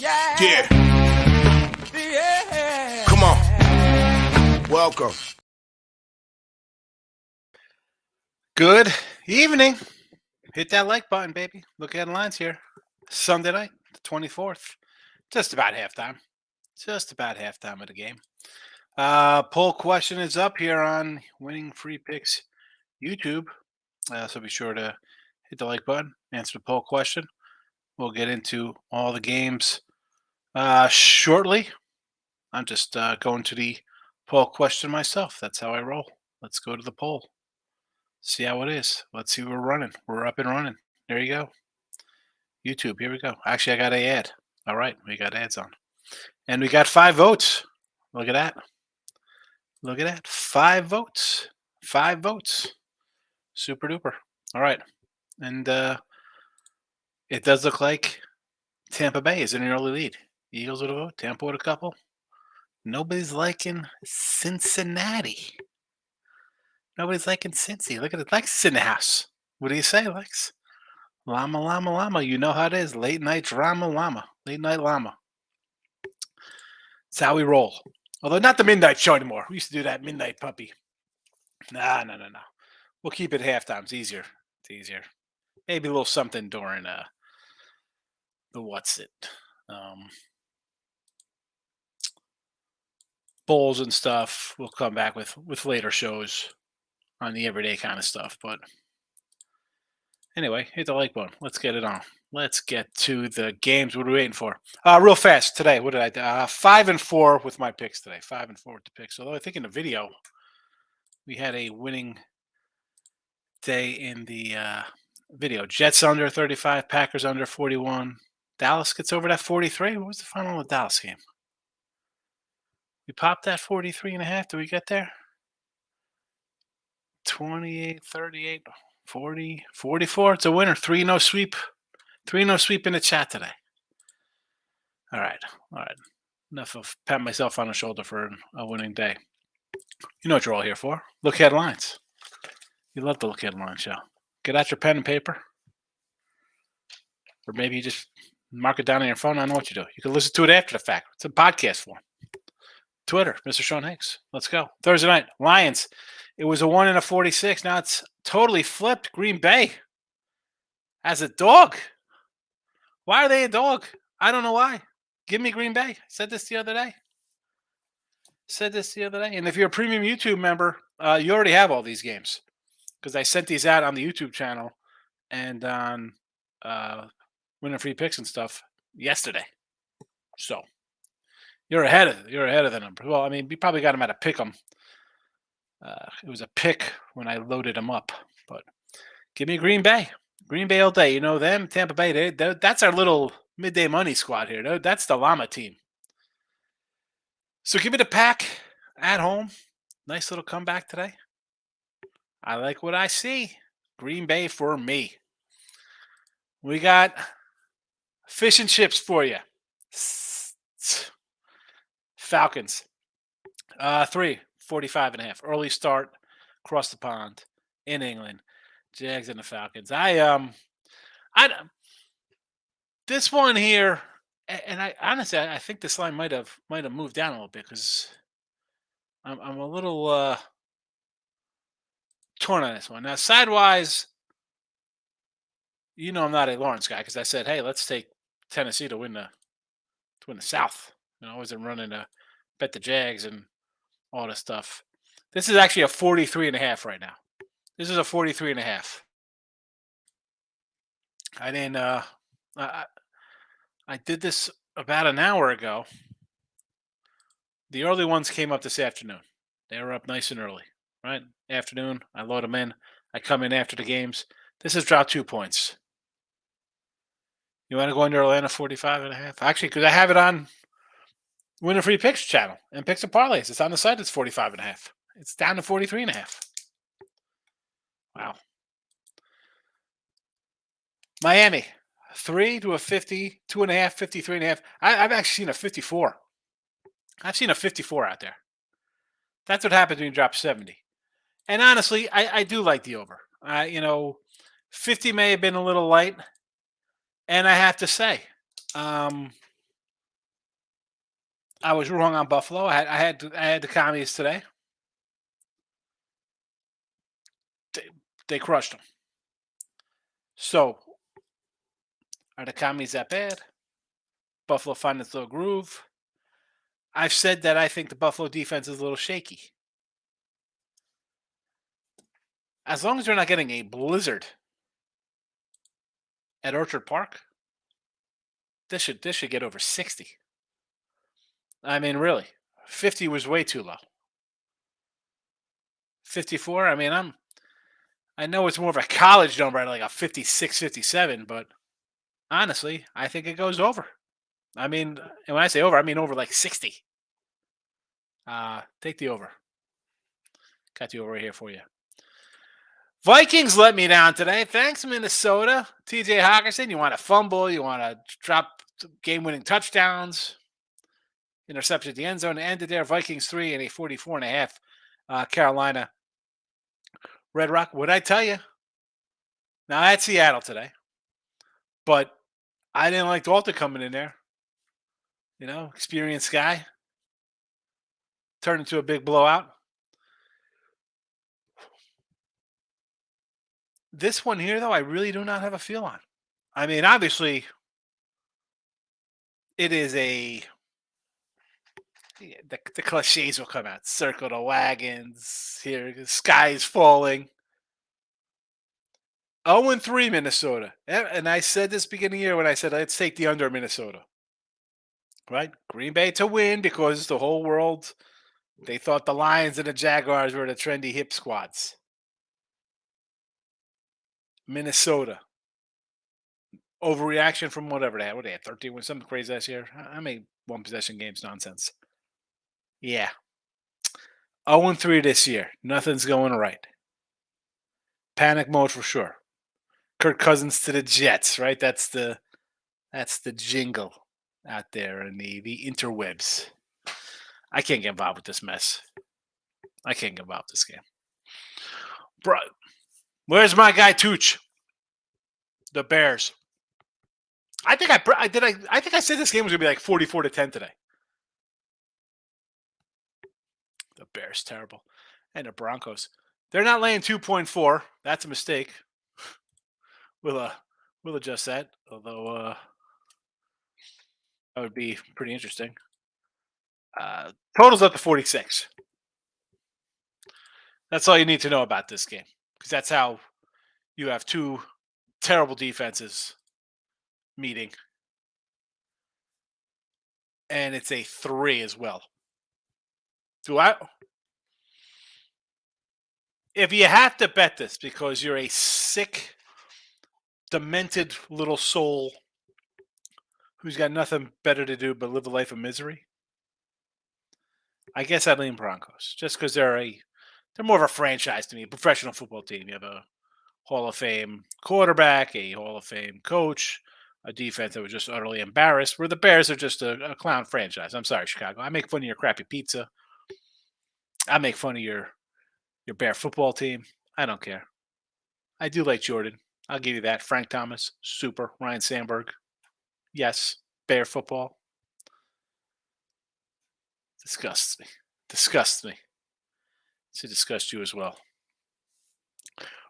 Yeah. Come on. Welcome. Good evening. Hit that like button, baby. Look at the lines here. Sunday night, the 24th. Just about halftime. Just about halftime of the game. Poll question is up here on Winning Free Picks YouTube. So be sure to hit the like button, answer the poll question. We'll get into all the games shortly. I'm just going to the poll question myself. That's how I roll. Let's go to the poll. See how it is. Let's see we're running. We're up and running. There you go. YouTube, here we go. Actually, I got an ad. All right, we got ads on. And we got 5 votes. Look at that. Look at that. 5 votes. 5 votes. Super duper. All right. And it does look like Tampa Bay is in an early lead. Eagles with a vote. Tampa with a couple. Nobody's liking Cincinnati. Nobody's liking Cincy. Look at it. Lex in the house. What do you say, Lex? Llama, llama, llama. You know how it is. Late night drama, llama. Late night llama. It's how we roll. Although not the midnight show anymore. We used to do that midnight puppy. No. We'll keep it halftime. It's easier. It's easier. Maybe a little something during the what's it? Bowls and stuff. We'll come back with later shows on the everyday kind of stuff. But anyway, hit the like button. Let's get it on. Let's get to the games. What are we waiting for? Real fast today. What did I do? 5 and 4 with my picks today. 5 and 4 with the picks. Although I think in the video we had a winning day in the video. Jets under 35, Packers under 41. Dallas gets over that 43. What was the final of the Dallas game? We popped that 43.5. Did we get there? 28, 38, 40, 44. It's a winner. 3-0 sweep. 3-0 sweep in the chat today. All right. Enough of patting myself on the shoulder for a winning day. You know what you're all here for. Look headlines. You love the Look Headline show. Get out your pen and paper. Or maybe you just mark it down on your phone. I don't know what you do. You can listen to it after the fact. It's a podcast form. Twitter, Mr. Sean Higgs. Let's go. Thursday night, Lions. It was a 1 and a 46. Now it's totally flipped. Green Bay as a dog. Why are they a dog? I don't know why. Give me Green Bay. I said this the other day. And if you're a premium YouTube member, you already have all these games. Because I sent these out on the YouTube channel and on Winning Free Picks and stuff yesterday. So you're ahead of the number. Well, I mean, we probably got them at a pick 'em. It was a pick when I loaded them up. But give me Green Bay. Green Bay all day. You know them, Tampa Bay. That's our little midday money squad here. That's the Llama team. So give me the Pack at home. Nice little comeback today. I like what I see. Green Bay for me. We got fish and chips for you. Falcons. 3, 45.5. Early start across the pond in England. Jags and the Falcons. This one here, and I honestly I think this line might have moved down a little bit because I'm a little torn on this one. Now, sidewise, you know I'm not a Lawrence guy because I said, hey, let's take Tennessee to win the South. You know, I wasn't running to bet the Jags and all this stuff. This is actually a 43.5 right now. This is a 43.5. I didn't. I did this about an hour ago. The early ones came up this afternoon. They were up nice and early. Right? Afternoon, I load them in. I come in after the games. This has dropped 2 points. You want to go into Atlanta 45.5? Actually, because I have it on Winning Free Picks channel and Picks and Parlays. It's on the site. It's 45.5. It's down to 43.5. Wow. Miami, 3 to a 50, 2.5, 53.5. I've actually seen a 54. I've seen a 54 out there. That's what happens when you drop 70. And honestly, I do like the over. 50 may have been a little light. And I have to say, I was wrong on Buffalo. I had the commies today. They, they crushed them. So are the commies that bad? Buffalo find its little groove. I've said that I think the Buffalo defense is a little shaky. As long as they're not getting a blizzard at Orchard Park, this should get over 60. I mean, really, 50 was way too low. 54. I mean, I know it's more of a college number, like a 56, 57, but honestly, I think it goes over. I mean, and when I say over, I mean over like 60. Take the over. Got the over right here for you. Vikings let me down today. Thanks, Minnesota. TJ Hawkinson, you want to fumble, you want to drop game-winning touchdowns, interception at the end zone, ended there. Vikings 3 and a 44.5. Carolina Red Rock. What'd I tell you? Now, I had Seattle today, but I didn't like Dalton coming in there. Experienced guy. Turned into a big blowout. This one here, though, I really do not have a feel on. I mean, obviously, it is the cliches will come out. Circle the wagons. Here, the sky is falling. 0-3 Minnesota. And I said this beginning of the year when I said, let's take the under Minnesota. Right? Green Bay to win because the whole world, they thought the Lions and the Jaguars were the trendy hip squads. Minnesota. Overreaction from whatever they had. What they had, 13 wins, something crazy last year. I made one possession games nonsense. Yeah. 0-3 this year. Nothing's going right. Panic mode for sure. Kirk Cousins to the Jets, right? That's the jingle out there in the interwebs. I can't get involved with this mess. I can't get involved with this game. Bro, where's my guy Tooch? The Bears. I think I said this game was gonna be like 44-10 today. The Bears terrible, and the Broncos. They're not laying 2.4. That's a mistake. We'll adjust that. Although that would be pretty interesting. Totals up to 46. That's all you need to know about this game, because that's how you have two terrible defenses meeting, and it's a 3 as well. If you have to bet this because you're a sick, demented little soul who's got nothing better to do but live a life of misery, I guess I'd lean Broncos just because they're more of a franchise to me, a professional football team. You have a Hall of Fame quarterback, a Hall of Fame coach, a defense that was just utterly embarrassed, where the Bears are just a clown franchise. I'm sorry, Chicago. I make fun of your crappy pizza. I make fun of your Bear football team. I don't care. I do like Jordan. I'll give you that. Frank Thomas, super. Ryan Sandberg, yes. Bear football. Disgusts me. Disgusts me. To disgust you as well.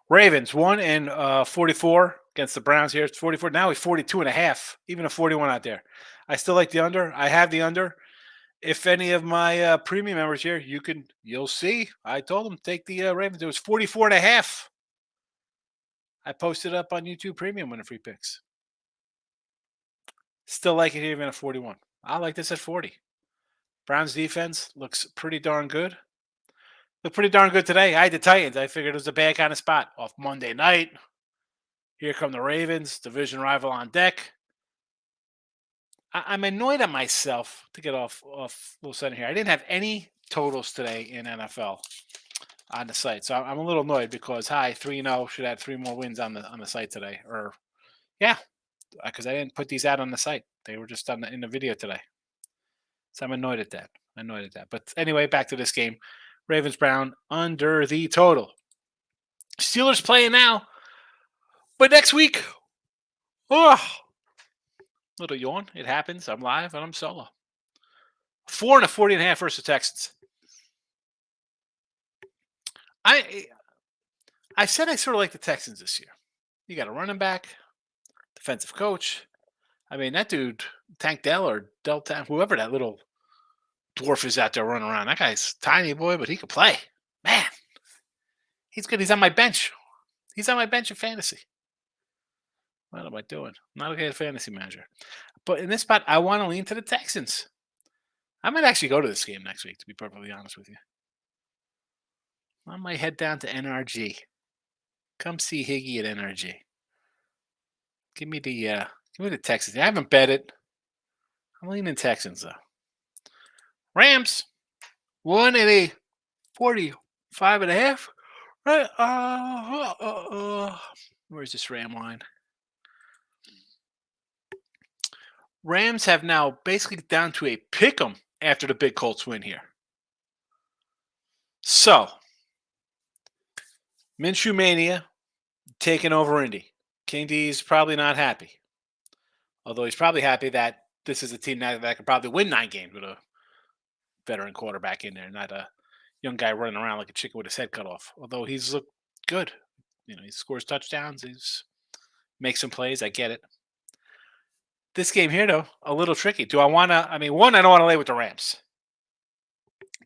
Ravens 1 and 44 against the Browns here. It's 44. Now he's 42.5. Even a 41 out there. I still like the under. I have the under. If any of my premium members here, you'll see. I told them take the Ravens. It was 44.5. I posted up on YouTube Premium winning free picks. Still like it even at 41. I like this at 40. Browns defense looks pretty darn good. Looked pretty darn good today. I had the Titans. I figured it was a bad kind of spot. Off Monday night. Here come the Ravens, division rival on deck. I'm annoyed at myself to get off a little center here. I didn't have any totals today in NFL on the site. So I'm a little annoyed because 3-0 should have 3 more wins on the site today. Or yeah, because I didn't put these out on the site. They were just in the video today. So I'm annoyed at that. But anyway, back to this game. Ravens Brown under the total. Steelers playing now. But next week, little yawn. It happens. I'm live and I'm solo. 4 and a 40.5 versus the Texans. I said I sort of like the Texans this year. You got a running back, defensive coach. I mean, that dude, Tank Dell or Delta, whoever that little dwarf is out there running around. That guy's tiny boy, but he can play. Man, he's good. He's on my bench. He's on my bench in fantasy. What am I doing? I'm not okay at fantasy manager. But in this spot, I want to lean to the Texans. I might actually go to this game next week, to be perfectly honest with you. I might head down to NRG. Come see Higgy at NRG. Give me the Texans. I haven't bet it. I'm leaning Texans though. Rams, 145.5. Right. Where's this Ram line? Rams have now basically down to a pick 'em after the big Colts win here. So, Minshew Mania taking over Indy. King D's probably not happy. Although he's probably happy that this is a team that could probably win 9 games with a veteran quarterback in there, not a young guy running around like a chicken with his head cut off. Although he's looked good. He scores touchdowns. He's makes some plays. I get it. This game here, though, a little tricky. Do I want to? I mean, one, I don't want to lay with the Rams.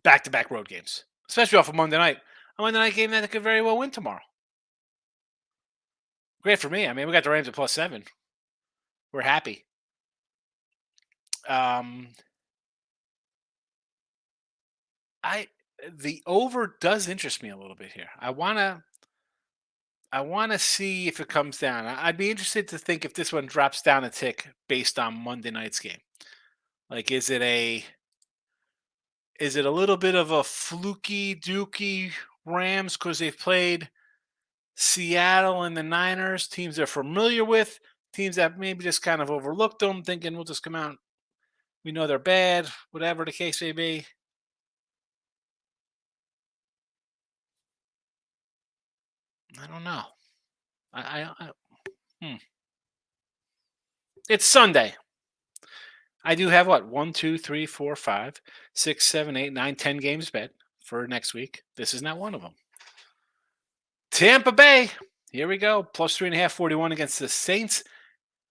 Back-to-back road games, especially off of Monday night. A Monday night game that could very well win tomorrow. Great for me. I mean, we got the Rams at +7. We're happy. The over does interest me a little bit here. I wanna see if it comes down. I'd be interested to think if this one drops down a tick based on Monday night's game. Like, is it a little bit of a fluky dookie Rams because they've played Seattle and the Niners, teams they're familiar with, teams that maybe just kind of overlooked them, thinking we'll just come out. We know they're bad, whatever the case may be. I don't know. It's Sunday. I do have what 1, 2, 3, 4, 5, 6, 7, 8, 9, 10 games bet for next week. This is not one of them. Tampa Bay. Here we go. +3.5, 41 against the Saints.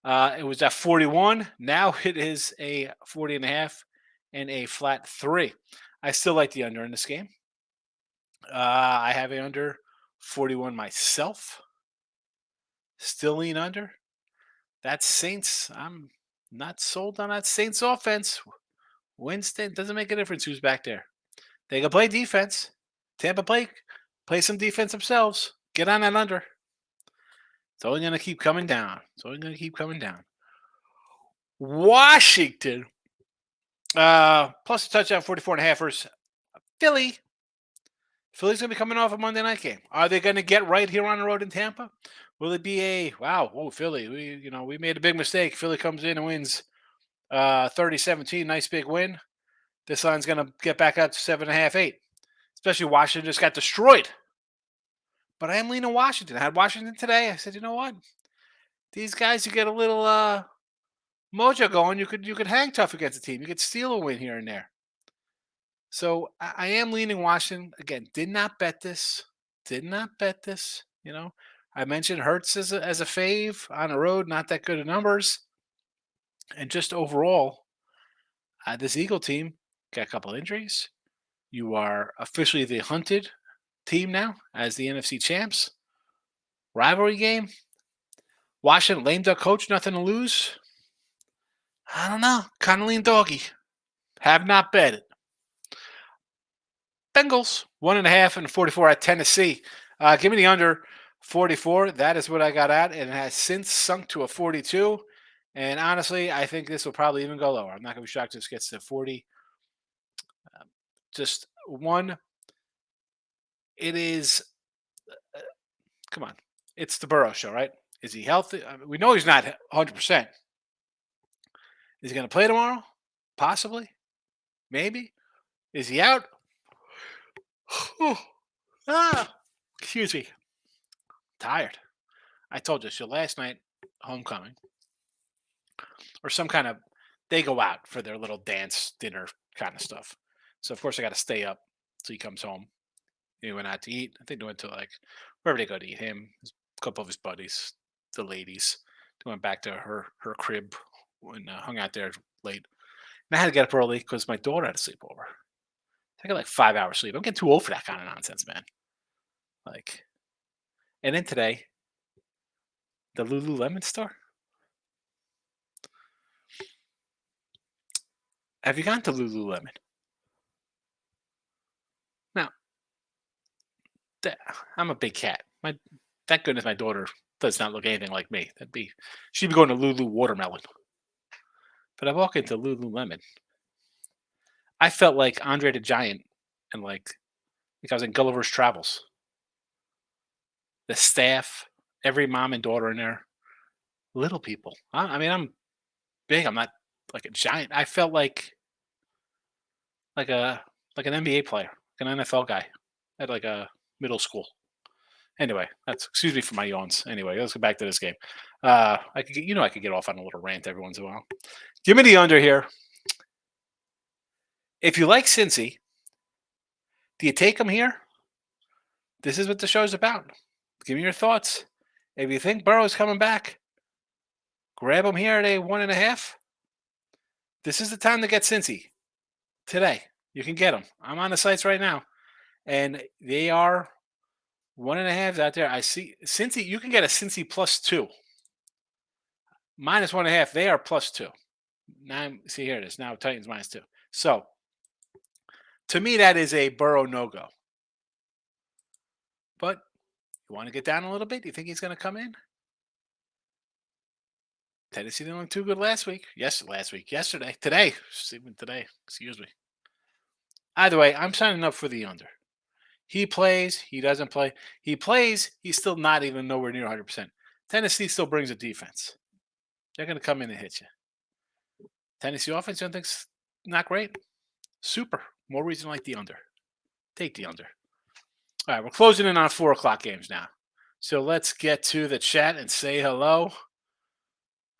It was at 41. Now it is a 40.5 and a flat 3. I still like the under in this game. I have a under 41 myself. Still lean under. That's Saints. I'm not sold on that Saints offense. Winston doesn't make a difference who's back there. They can play defense. Tampa play some defense themselves. Get on that under. It's only going to keep coming down. Washington. Plus a touchdown, 44.5 versus Philly. Philly's going to be coming off a Monday night game. Are they going to get right here on the road in Tampa? Will it be a wow? Oh, Philly! We made a big mistake. Philly comes in and wins 30-17. Nice big win. This line's going to get back up to 7.5, 8. Especially Washington just got destroyed. But I am leaning Washington. I had Washington today. I said, you know what? These guys, you get a little mojo going. You could hang tough against a team. You could steal a win here and there. So I am leaning Washington. Again, did not bet this. I mentioned Hurts as a fave on the road. Not that good of numbers. And just overall, this Eagle team got a couple injuries. You are officially the hunted team now as the NFC champs. Rivalry game. Washington, lame duck coach, nothing to lose. I don't know. Kind of lean doggy. Have not bet it. Bengals, 1.5 and 44 at Tennessee. Give me the under 44. That is what I got at. And it has since sunk to a 42. And honestly, I think this will probably even go lower. I'm not going to be shocked if this gets to 40. Just one. It is. Come on. It's the Burrow show, right? Is he healthy? I mean, we know he's not 100%. Is he going to play tomorrow? Possibly. Maybe. Is he out? Excuse me. Tired. I told you. So last night, homecoming, or some kind of, they go out for their little dance dinner kind of stuff. So of course I got to stay up till he comes home. He went out to eat. I think they went to like wherever they go to eat. A couple of his buddies, the ladies. They went back to her crib and hung out there late. And I had to get up early because my daughter had a sleepover. I got like 5 hours sleep. I'm getting too old for that kind of nonsense, man. Like, and then today, the Lululemon store. Have you gone to Lululemon? Now, I'm a big cat. Thank goodness my daughter does not look anything like me. She'd be going to Lulu Watermelon. But I walk into Lululemon. I felt like Andre the Giant, and like I was in Gulliver's Travels. The staff, every mom and daughter in there, little people. I mean, I'm big. I'm not like a giant. I felt like a like an NBA player, like an NFL guy at like a middle school. Anyway, that's excuse me for my yawns. Anyway, let's go back to this game. I could get off on a little rant every once in a while. Give me the under here. If you like Cincy, do you take them here? This is what the show's about. Give me your thoughts. If you think Burrow's coming back, grab him here at a 1.5. This is the time to get Cincy today. You can get them. I'm on the sites right now, and they are 1.5 out there. I see Cincy. You can get a Cincy +2, -1.5. They are +2. Now, see here it is. Now Titans -2. So to me, that is a Burrow no-go. But you want to get down a little bit? You think he's going to come in? Tennessee didn't look too good last week. Yesterday. Today. Even today. Excuse me. Either way, I'm signing up for the under. He plays. He doesn't play. He plays. He's still not even nowhere near 100%. Tennessee still brings a defense. They're going to come in and hit you. Tennessee offense, you don't think's not great? Super. More reason to like the under. Take the under. All right, we're closing in on 4 o'clock games now. So let's get to the chat and say hello.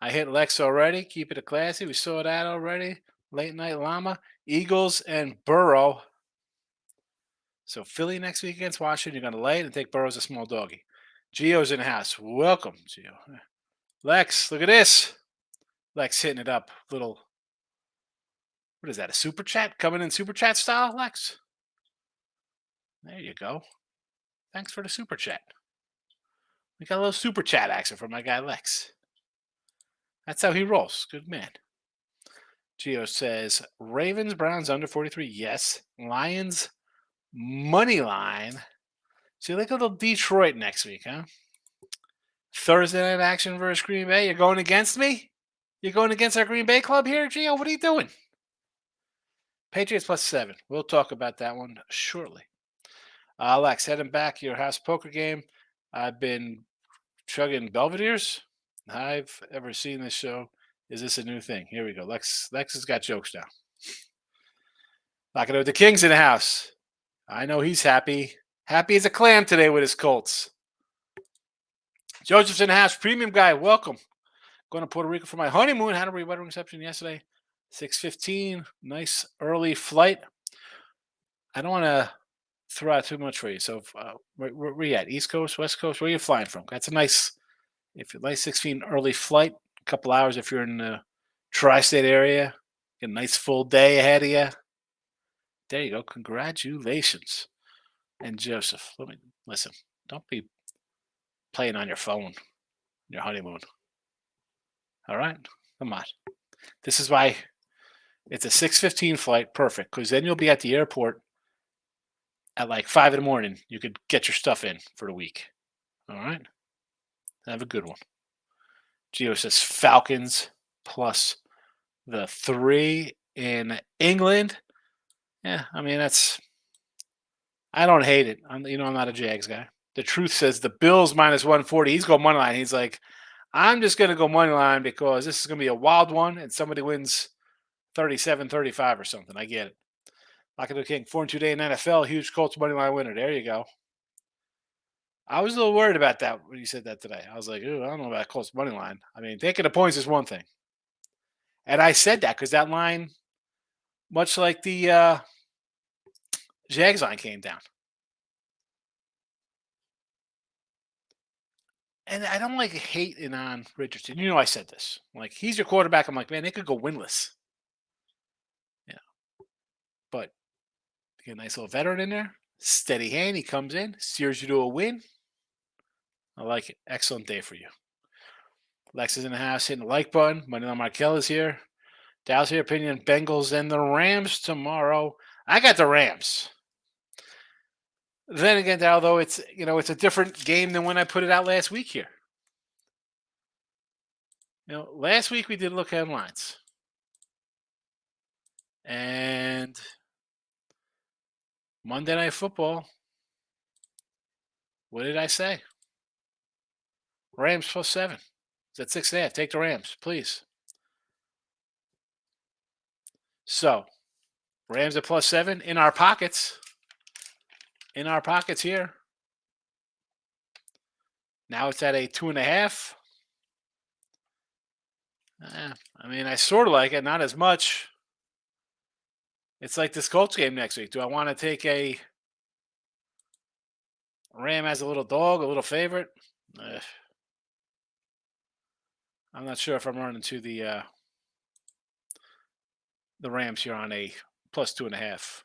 I hit Lex already. Keep it a classy. We saw that already. Late night llama. Eagles and Burrow. So Philly next week against Washington. You're going to lay it and take Burrow as a small doggy. Gio's in the house. Welcome, Gio. Lex, look at this. Lex hitting it up. Little, what is that, a super chat? Coming in super chat style, Lex? There you go. Thanks for the super chat. We got a little super chat action from my guy Lex. That's how he rolls. Good man. Gio says, Ravens, Browns under 43. Yes. Lions, money line. So you like a little Detroit next week, huh? Thursday night action versus Green Bay. You're going against me? You're going against our Green Bay club here, Gio? What are you doing? Patriots +7. We'll talk about that one shortly. Lex, heading back your house poker game. I've been chugging Belvedere's. I've ever seen this show. Is this a new thing? Here we go. Lex has got jokes now. Locking it with the Kings in the house. I know he's happy. Happy as a clam today with his Colts. Joseph's in the house. Premium guy, welcome. Going to Puerto Rico for my honeymoon. Had a wedding reception yesterday. 6:15. Nice early flight. I don't want to throw out too much for you. So where are you at? East Coast, West Coast? Where are you flying from? That's a nice, if you're like 16 early flight, a couple hours if you're in the tri-state area. Get a nice full day ahead of you. There you go. Congratulations. And Joseph, listen. Don't be playing on your phone, your honeymoon. All right? Come on. This is why it's a 6:15 flight. Perfect. Because then you'll be at the airport at like 5 in the morning. You could get your stuff in for the week. All right? Have a good one. Gio says Falcons plus the 3 in England. Yeah, I mean, I don't hate it. I'm not a Jags guy. The truth says the Bills -140. He's going money line. He's like, I'm just going to go money line because this is going to be a wild one and somebody wins 37-35 or something. I get it. Lock it to the King. 4-2 day in NFL. Huge Colts money line winner. There you go. I was a little worried about that when you said that today. I was like, ooh, I don't know about Colts money line. I mean, taking the points is one thing. And I said that because that line much like the Jags line came down. And I don't like hating on Richardson. You know, I said this. Like, he's your quarterback. I'm like, man, they could go winless. Yeah. But get a nice little veteran in there. Steady hand. He comes in, steers you to a win. I like it. Excellent day for you. Lex is in the house hitting the like button. Moneyline Markel is here. Dallas here. Opinion Bengals and the Rams tomorrow. I got the Rams. Then again, Dal, though, it's it's a different game than when I put it out last week here. Last week we did look at lines. And Monday Night Football, what did I say? Rams +7. It's at 6.5. Take the Rams, please. So, Rams at +7 in our pockets. In our pockets here. Now it's at a 2.5. I mean, I sort of like it, not as much. It's like this Colts game next week. Do I want to take a Ram as a little dog, a little favorite? I'm not sure if I'm running to the Rams here on a +2.5.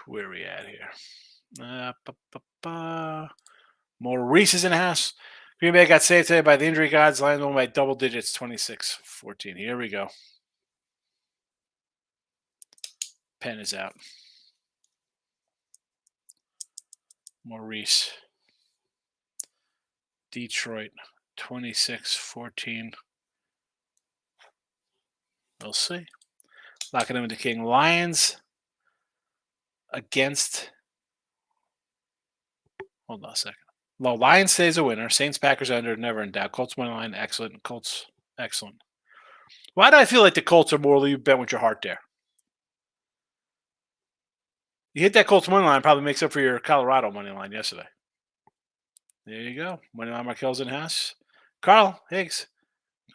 Where are we at here? Maurice is in the house. Green Bay got saved today by the injury gods. Lions won by double digits, 26-14. Here we go. Pen is out. Maurice. Detroit, 26-14. We'll see. Locking them into King. Lions against. Hold on a second. Well, Lions stays a winner. Saints, Packers under, never in doubt. Colts money line, excellent. Colts, excellent. Why do I feel like the Colts are more you bet with your heart there? You hit that Colts money line, probably makes up for your Colorado money line yesterday. There you go. Money line Markel's in house. Carl Higgs.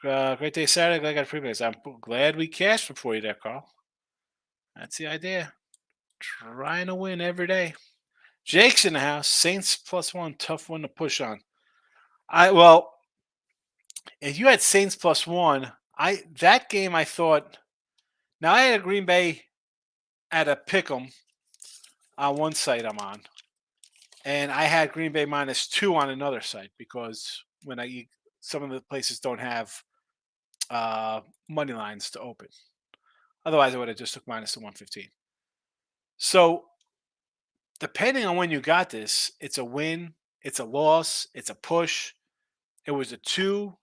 Great day Saturday. Glad I got a pre-base. I'm glad we cashed before you there, Carl. That's the idea. Trying to win every day. Jake's in the house. Saints +1. Tough one to push on. If you had Saints +1, that game I thought. Now I had a Green Bay at a pick'em on one site I'm on, and I had Green Bay -2 on another site because some of the places don't have money lines to open. Otherwise, I would have just took -115. So, depending on when you got this, it's a win, it's a loss, it's a push. It was a 2.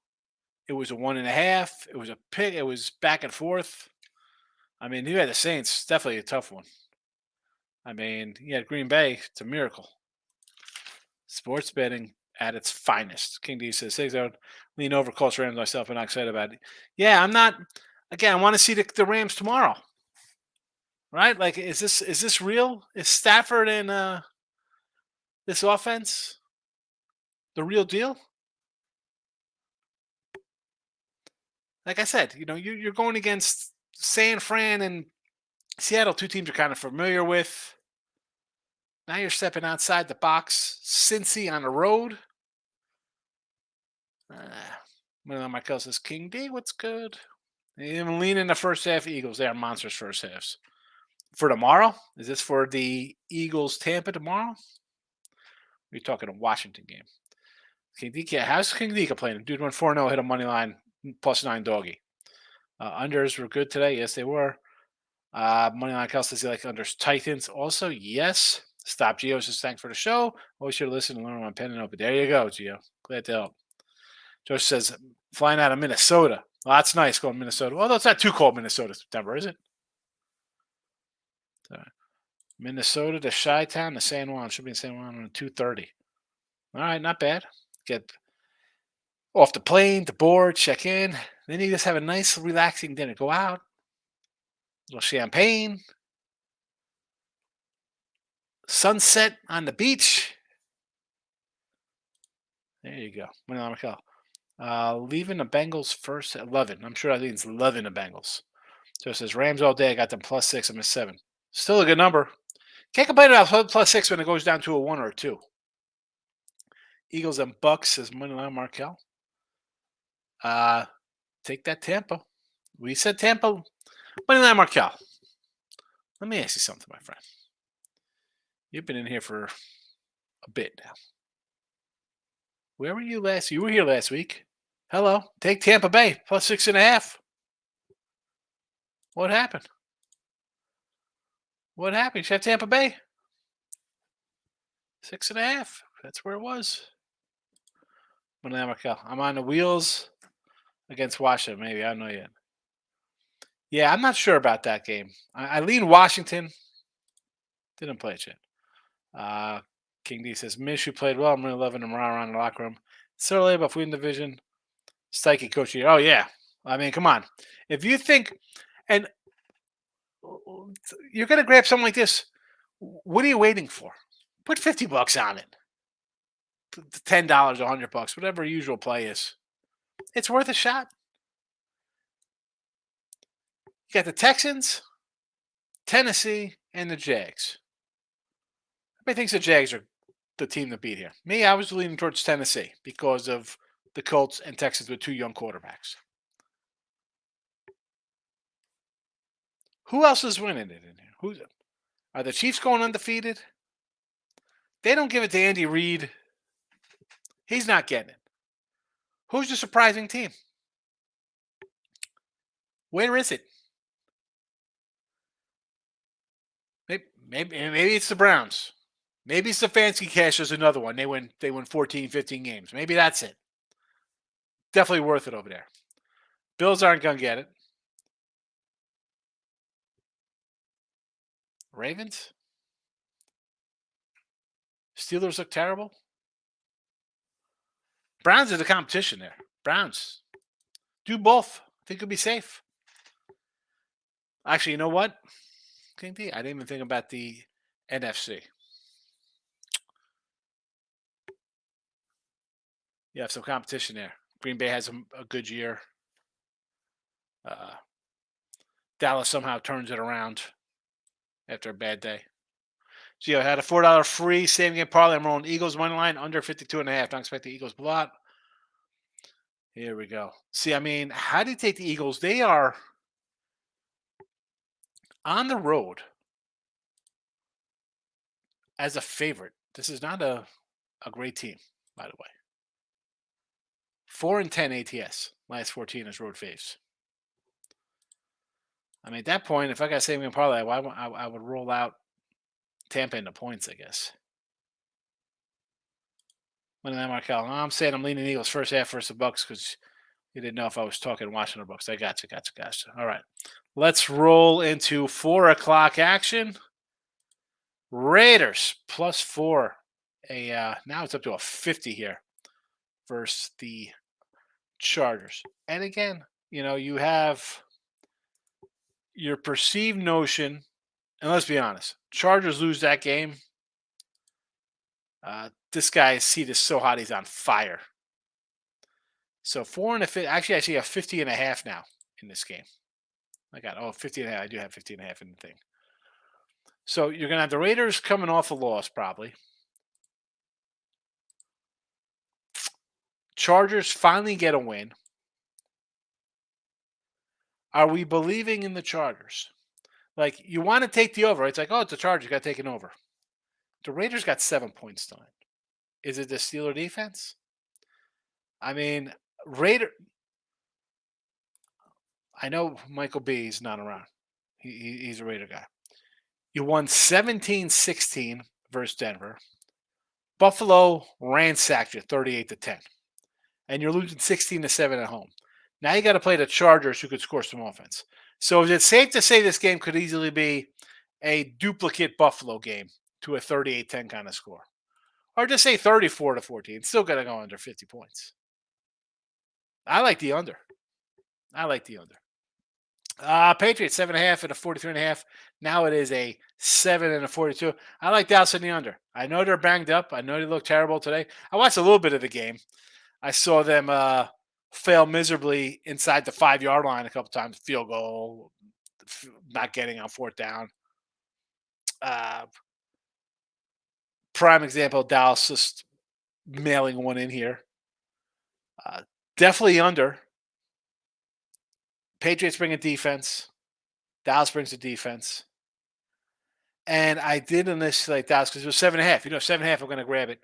It was a 1.5. It was a pick. It was back and forth. I mean, you had the Saints. Definitely a tough one. I mean, you had Green Bay. It's a miracle. Sports betting at its finest. King D says, "Hey, don't lean over, Colts Rams myself, and not excited about it." Yeah, I'm not. Again, I want to see the Rams tomorrow. Right? Like, is this real? Is Stafford and this offense the real deal? Like I said, you're going against San Fran and Seattle, two teams you're kind of familiar with. Now you're stepping outside the box. Cincy on the road. Michael says, King D, what's good? Even lean in the first half. Eagles, they are monsters first halves. For tomorrow? Is this for the Eagles Tampa tomorrow? We're talking a Washington game. King D, how's King D playing? Dude went 4-0, hit a money line +9 doggy. Unders were good today. Yes, they were. Money line Cal says he like unders Titans. Also, yes. Stop Gio says thanks for the show. Always should listen and learn on pen and open. There you go, Gio. Glad to help. Josh says flying out of Minnesota. Well, that's nice going to Minnesota. Although it's not too cold, Minnesota, September, is it? Minnesota to Chi-Town to San Juan. Should be in San Juan on 2:30. All right, not bad. Get off the plane, the board, check in. Then you just have a nice, relaxing dinner. Go out, a little champagne, sunset on the beach. There you go. Leaving the Bengals first at 11. I'm sure that means loving the Bengals. So it says Rams all day. I got them +6. I'm a 7. Still a good number. Can't complain about +6 when it goes down to a 1 or a 2. Eagles and Bucks says moneyline Markel. Take that Tampa. We said Tampa. Moneyline Markel. Let me ask you something, my friend. You've been in here for a bit now. Where were you last? You were here last week. Hello. Take Tampa Bay +6.5. What happened? What happened? You should have Tampa Bay 6.5. That's where it was. Markel. I'm on the wheels against Washington. Maybe I don't know yet. Yeah, I'm not sure about that game. I lean Washington. Didn't play it yet. King D says Minshew played well. I'm really loving him around the locker room. So early, but we division. Stikey coach here. Oh yeah. I mean, come on. If you think, and you're gonna grab something like this, what are you waiting for? Put $50 on it. $10, $100, whatever usual play is. It's worth a shot. You got the Texans, Tennessee, and the Jags. Everybody thinks the Jags are the team to beat here. Me, I was leaning towards Tennessee because of the Colts and Texans with 2 young quarterbacks. Who else is winning it in here? Are the Chiefs going undefeated? They don't give it to Andy Reid. He's not getting it. Who's the surprising team? Where is it? Maybe it's the Browns. Maybe it's the Fancy Cash is another one. They win 14, 15 games. Maybe that's it. Definitely worth it over there. Bills aren't going to get it. Ravens? Steelers look terrible. Browns are the competition there. Browns. Do both. I think it'll be safe. Actually, you know what? I didn't even think about the NFC. You have some competition there. Green Bay has a good year. Dallas somehow turns it around after a bad day. So I had a $4 free same game parlay. I'm rolling Eagles money line under 52.5. Don't expect the Eagles blowout. Here we go. See, I mean, how do you take the Eagles? They are on the road as a favorite. This is not a great team, by the way. 4-10 ATS. Last 14 is road faves. I mean, at that point, if I got same game parlay, I would roll out Tampa into points, I guess. When did that Markel? I'm saying I'm leaning Eagles first half versus the Bucks because you didn't know if I was talking Washington Bucks. I gotcha. All right. Let's roll into 4 o'clock action. Raiders +4. Now it's up to a 50 here versus the Chargers. And again, you have your perceived notion, and let's be honest, Chargers lose that game. This guy's seat is so hot he's on fire. So 4 and a 50. Actually, I see a 50.5 now in this game. I got 50.5. I do have 50.5 in the thing. So you're gonna have the Raiders coming off a loss, probably. Chargers finally get a win. Are we believing in the Chargers? Like, you want to take the over. It's like, it's the Chargers. Got taken over. The Raiders got 7 points tonight. Is it the Steeler defense? I mean, I know Michael B is not around. He's a Raider guy. You won 17-16 versus Denver. Buffalo ransacked you 38-10. And you're losing 16-7 at home. Now you got to play the Chargers, who could score some offense. So is it safe to say this game could easily be a duplicate Buffalo game to a 38-10 kind of score? Or just say 34-14. It's still going to go under 50 points. I like the under. Patriots 7.5 and a 43.5. Now it is a 7 and a 42. I like Dallas in the under. I know they're banged up. I know they look terrible today. I watched a little bit of the game. I saw them fail miserably inside the 5 yard line a couple times, field goal, not getting on fourth down. Uh, Prime example, Dallas just mailing one in here. Uh, Definitely under. Patriots bring a defense. Dallas brings a defense. And I did in this like Dallas because it was 7.5. 7.5, I'm going to grab it.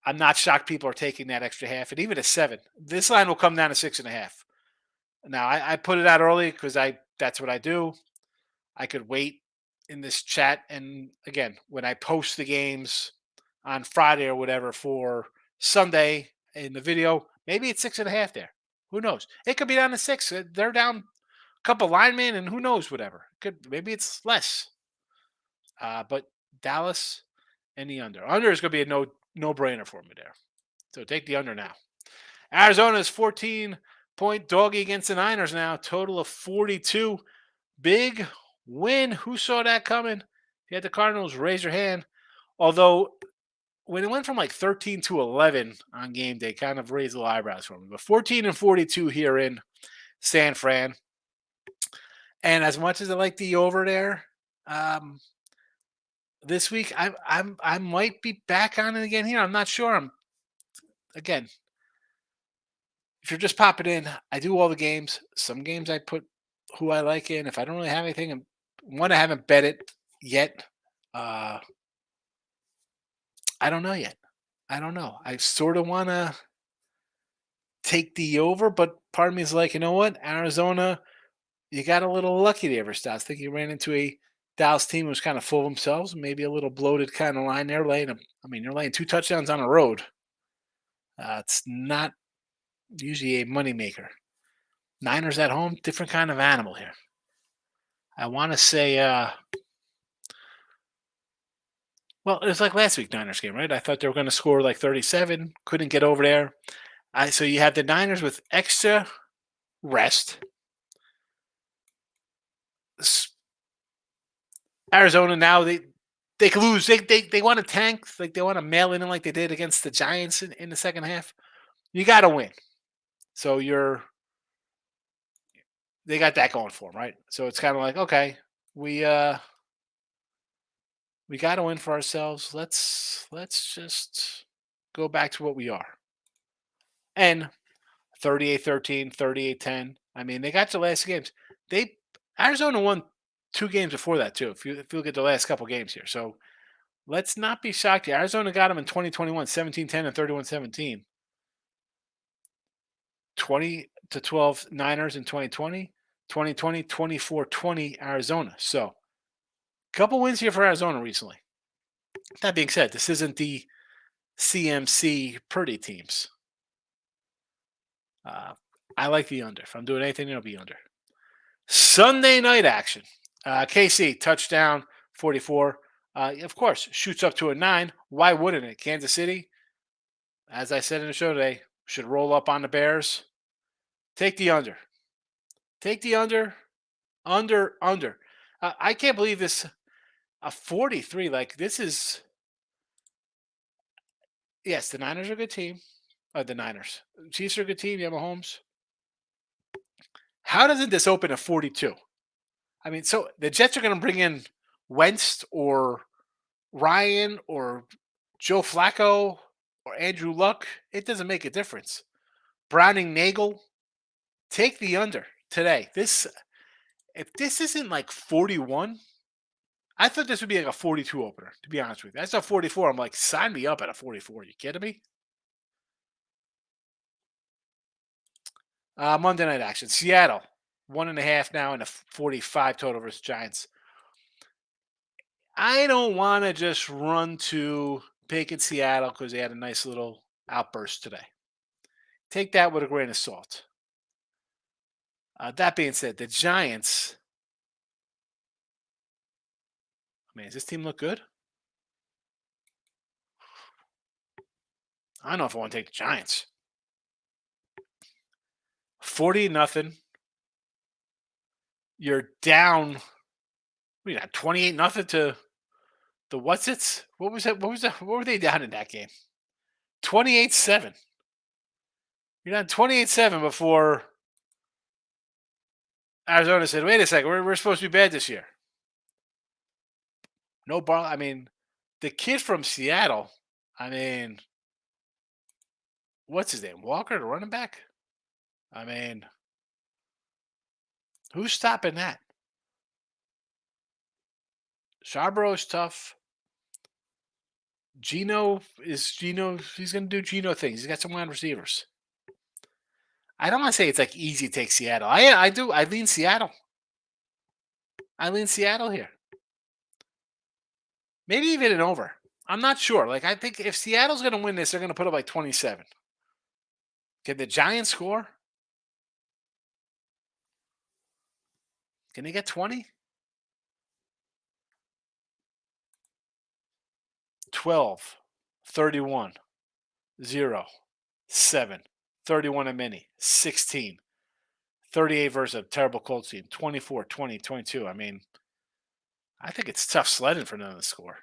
I'm not shocked people are taking that extra half. And even at 7, this line will come down to 6.5. Now, I put it out early because that's what I do. I could wait in this chat. And again, when I post the games on Friday or whatever for Sunday in the video, maybe it's 6.5 there. Who knows? It could be down to 6. They're down a couple linemen, and who knows, whatever. Maybe it's less. But Dallas and the under. Under is going to be a no brainer for me there. So take the under now. Arizona's 14-point doggy against the Niners now. Total of 42. Big win. Who saw that coming? If you had the Cardinals, raise your hand. Although when it went from like 13 to 11 on game day, kind of raised little eyebrows for me. But 14 and 42 here in San Fran. And as much as I like the over there, this week I might be back on it again here. I'm not sure. Again, if you're just popping in, I do all the games. Some games I put who I like in. If I don't really have anything, one I haven't bet it yet. I don't know yet. I don't know. I sort of want to take the over, but part of me is like, you know what, Arizona, you got a little lucky there, Verstappen. I think you ran into a Dallas team who was kind of full of themselves, maybe a little bloated kind of line there. You're laying 2 touchdowns on the road. It's not usually a moneymaker. Niners at home, different kind of animal here. I want to say, well, it was like last week Niners game, right? I thought they were going to score like 37, couldn't get over there. So you have the Niners with extra rest. Arizona now they could lose. They want to tank, like they want to mail in like they did against the Giants in the second half. You got to win. So they got that going for them, right? So it's kind of like, okay, we got to win for ourselves. Let's just go back to what we are. And 38-13, 38-10. I mean, they got the last games. Arizona won 2 games before that too. If you look at the last couple games here. So let's not be shocked. Arizona got them in 2021, 17-10 and 31-17. 20-12 Niners in 2020, 2020, 24-20 Arizona. So a couple wins here for Arizona recently. That being said, this isn't the CMC Purdy teams. I like the under. If I'm doing anything, it'll be under. Sunday night action. KC, touchdown, 44. Of course, shoots up to a 9. Why wouldn't it? Kansas City, as I said in the show today, should roll up on the Bears. Take the under. Take the under. Under. I can't believe this. A 43. Like, this is. Yes, the Niners are a good team. The Niners. Chiefs are a good team. You have Mahomes. How doesn't this open at 42? I mean, so the Jets are going to bring in Wentz or Ryan or Joe Flacco or Andrew Luck. It doesn't make a difference. Browning Nagel, take the under today. If this isn't like 41, I thought this would be like a 42 opener, to be honest with you. That's a 44. I'm like, sign me up at a 44. You kidding me? Monday night action. Seattle, 1.5 now and a 45 total versus Giants. I don't want to just run to pick at Seattle because they had a nice little outburst today. Take that with a grain of salt. That being said, the Giants. I mean, does this team look good? I don't know if I want to take the Giants. 40-0. You're down. We got 28-0 to the what's it? What was that? What were they down in that game? 28-7. You're down 28-7 before Arizona said, "Wait a second, we're supposed to be bad this year." No ball. I mean, the kid from Seattle. I mean, what's his name? Walker, the running back. I mean, who's stopping that? Charborough's tough. Gino. He's going to do Gino things. He's got some wide receivers. I don't want to say it's like easy to take Seattle. I do. I lean Seattle. I lean Seattle here. Maybe even an over. I'm not sure. Like I think if Seattle's going to win this, they're going to put up like 27. Can the Giants score? Can they get 20? 12, 31, 0, 7, 31 a mini, 16, 38 versus a terrible Colts team, 24, 20, 22. I mean, I think it's tough sledding for none of the score.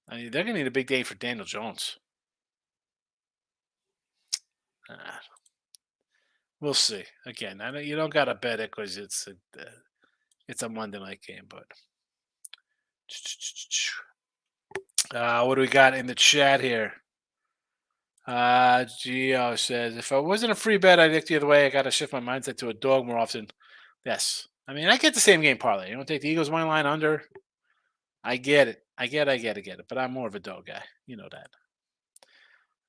I mean, they're going to need a big day for Daniel Jones. We'll see. Again, I know you don't got to bet it because it's a Monday night game, but what do we got in the chat here? Gio says, if I wasn't a free bet, I'd look the other way. I got to shift my mindset to a dog more often. Yes. I mean, I get the same game parlay. You don't take the Eagles money line under. I get it. I get it. But I'm more of a dog guy. You know that.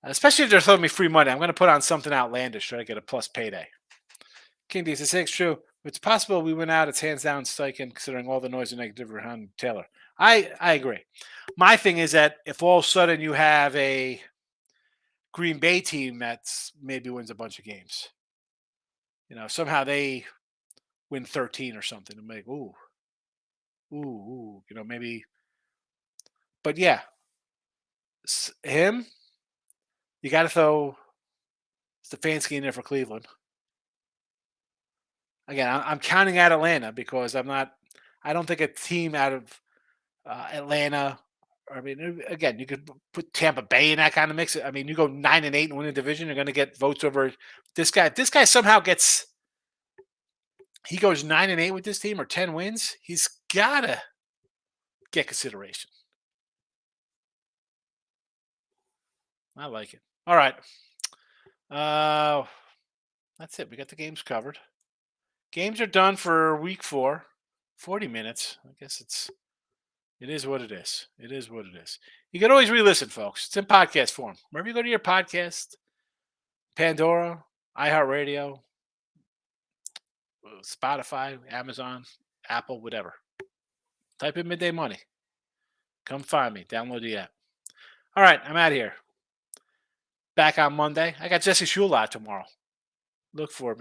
Especially if they're throwing me free money. I'm going to put on something outlandish, try to get a plus payday. King D says, true. It's possible we went out. It's hands down Steichen, considering all the noise and negative around Taylor. I agree. My thing is that if all of a sudden you have a Green Bay team that's maybe wins a bunch of games, somehow they win 13 or something, and like, ooh, maybe. But yeah, him, you got to throw Stefanski in there for Cleveland. Again, I'm counting out Atlanta because I don't think a team out of Atlanta. I mean, again, you could put Tampa Bay in that kind of mix. I mean, you go 9-8 and win a division, you're going to get votes over this guy. This guy somehow he goes 9-8 with this team or 10 wins. He's gotta get consideration. I like it. All right. That's it. We got the games covered. Games are done for week 4. 40 minutes. I guess it is what it is. It is what it is. You can always re-listen, folks. It's in podcast form. Wherever you go to your podcast, Pandora, iHeartRadio, Spotify, Amazon, Apple, whatever. Type in Midday Money. Come find me. Download the app. All right, I'm out of here. Back on Monday. I got Jesse Shule out tomorrow. Look for me.